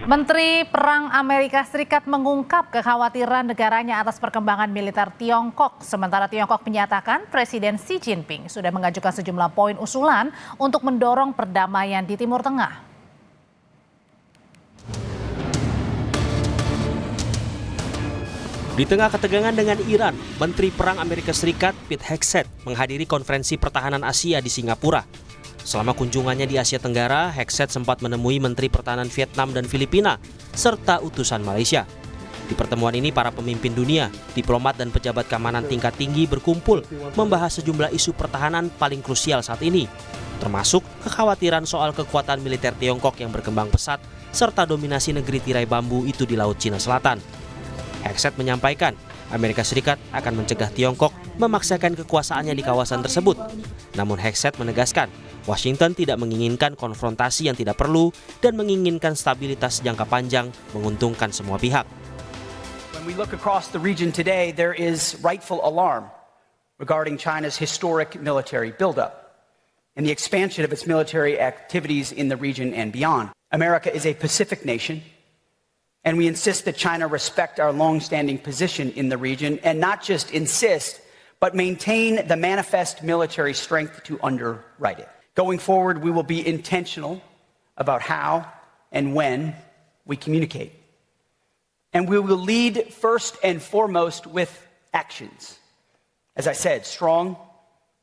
Menteri Perang Amerika Serikat mengungkap kekhawatiran negaranya atas perkembangan militer Tiongkok. Sementara Tiongkok menyatakan Presiden Xi Jinping sudah mengajukan sejumlah poin usulan untuk mendorong perdamaian di Timur Tengah. Di tengah ketegangan dengan Iran, Menteri Perang Amerika Serikat Pete Hegseth menghadiri konferensi pertahanan Asia di Singapura. Selama kunjungannya di Asia Tenggara, Hegseth sempat menemui Menteri Pertahanan Vietnam dan Filipina, serta utusan Malaysia. Di pertemuan ini, para pemimpin dunia, diplomat dan pejabat keamanan tingkat tinggi berkumpul membahas sejumlah isu pertahanan paling krusial saat ini, termasuk kekhawatiran soal kekuatan militer Tiongkok yang berkembang pesat, serta dominasi negeri tirai bambu itu di Laut Cina Selatan. Hegseth menyampaikan, Amerika Serikat akan mencegah Tiongkok memaksakan kekuasaannya di kawasan tersebut. Namun Hegseth menegaskan, Washington tidak menginginkan konfrontasi yang tidak perlu dan menginginkan stabilitas jangka panjang menguntungkan semua pihak. When we look across the region today, there is rightful alarm regarding China's historic military buildup and the expansion of its military activities in the region and beyond. America is a Pacific nation, and we insist that China respect our long-standing position in the region and not just insist, but maintain the manifest military strength to underwrite it. Going forward, we will be intentional about how and when we communicate. And we will lead first and foremost with actions. As I said, strong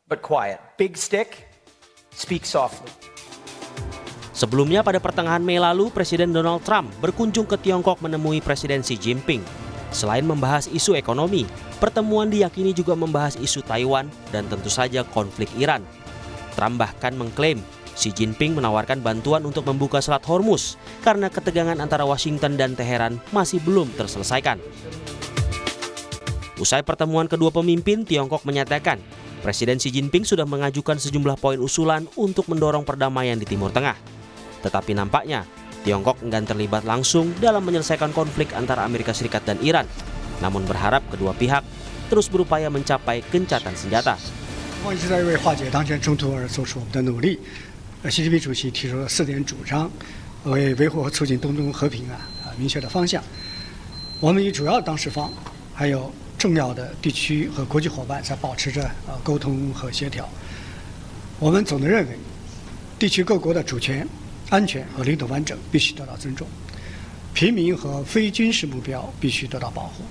but quiet. Big stick, speak softly. Sebelumnya pada pertengahan Mei lalu, Presiden Donald Trump berkunjung ke Tiongkok menemui Presiden Xi Jinping. Selain membahas isu ekonomi, pertemuan diyakini juga membahas isu Taiwan dan tentu saja konflik Iran. Trump bahkan mengklaim Xi Jinping menawarkan bantuan untuk membuka Selat Hormuz karena ketegangan antara Washington dan Teheran masih belum terselesaikan. Usai pertemuan kedua pemimpin, Tiongkok menyatakan Presiden Xi Jinping sudah mengajukan sejumlah poin usulan untuk mendorong perdamaian di Timur Tengah. Tetapi nampaknya Tiongkok enggan terlibat langsung dalam menyelesaikan konflik antara Amerika Serikat dan Iran, namun berharap kedua pihak terus berupaya mencapai gencatan senjata. 习近平主席提出了4点主张，为维护和促进东中和平明确的方向。我们与主要当事方还有重要的地区和国际伙伴在保持着沟通和协调。我们总的认为，地区各国的主权、安全和领土完整必须得到尊重，平民和非军事目标必须得到保护，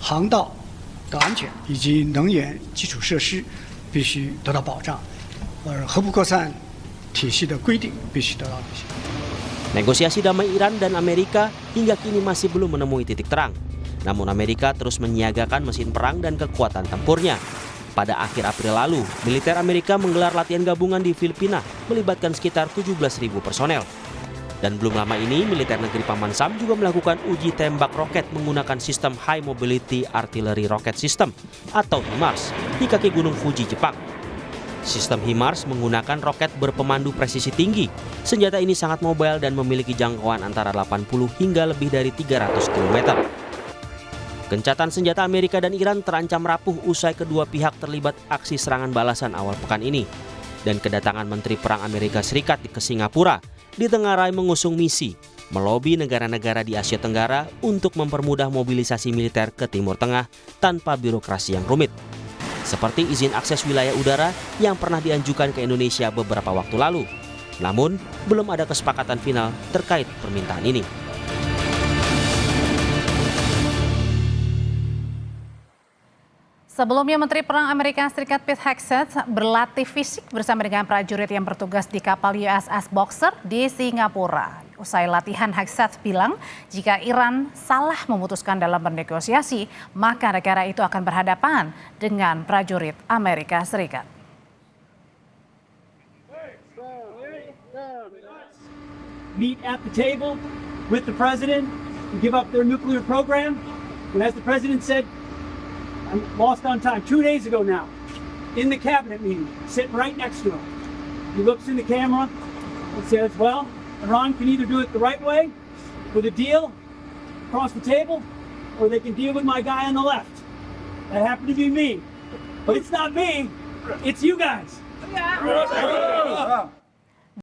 航道的安全以及能源基础设施必须得到保障，核不扩散体系的规定必须得到履行。 Negosiasi damai Iran dan Amerika hingga kini masih belum menemui titik terang. Namun Amerika terus menyiagakan mesin perang dan kekuatan tempurnya. Pada akhir April lalu, militer Amerika menggelar latihan gabungan di Filipina melibatkan sekitar 17.000 personel. Dan belum lama ini, militer negeri Paman Sam juga melakukan uji tembak roket menggunakan sistem High Mobility Artillery Rocket System atau HIMARS di kaki Gunung Fuji, Jepang. Sistem HIMARS menggunakan roket berpemandu presisi tinggi. Senjata ini sangat mobile dan memiliki jangkauan antara 80 hingga lebih dari 300 km. Gencatan senjata Amerika dan Iran terancam rapuh usai kedua pihak terlibat aksi serangan balasan awal pekan ini. Dan kedatangan Menteri Perang Amerika Serikat ke Singapura ditengarai mengusung misi melobi negara-negara di Asia Tenggara untuk mempermudah mobilisasi militer ke Timur Tengah tanpa birokrasi yang rumit. Seperti izin akses wilayah udara yang pernah diajukan ke Indonesia beberapa waktu lalu. Namun, belum ada kesepakatan final terkait permintaan ini. Sebelumnya, Menteri Perang Amerika Serikat Pete Hegseth berlatih fisik bersama dengan prajurit yang bertugas di kapal USS Boxer di Singapura. Usai latihan, Hegseth bilang jika Iran salah memutuskan dalam bernegosiasi, maka negara itu akan berhadapan dengan prajurit Amerika Serikat. Meet at the table with the president and give up their nuclear program. And as the president said, I'm lost on time, 2 days ago now, in the cabinet meeting, sitting right next to him. He looks in the camera and says, well, Iran can either do it the right way, with a deal across the table, or they can deal with my guy on the left. That happened to be me. But it's not me, it's you guys. Yeah.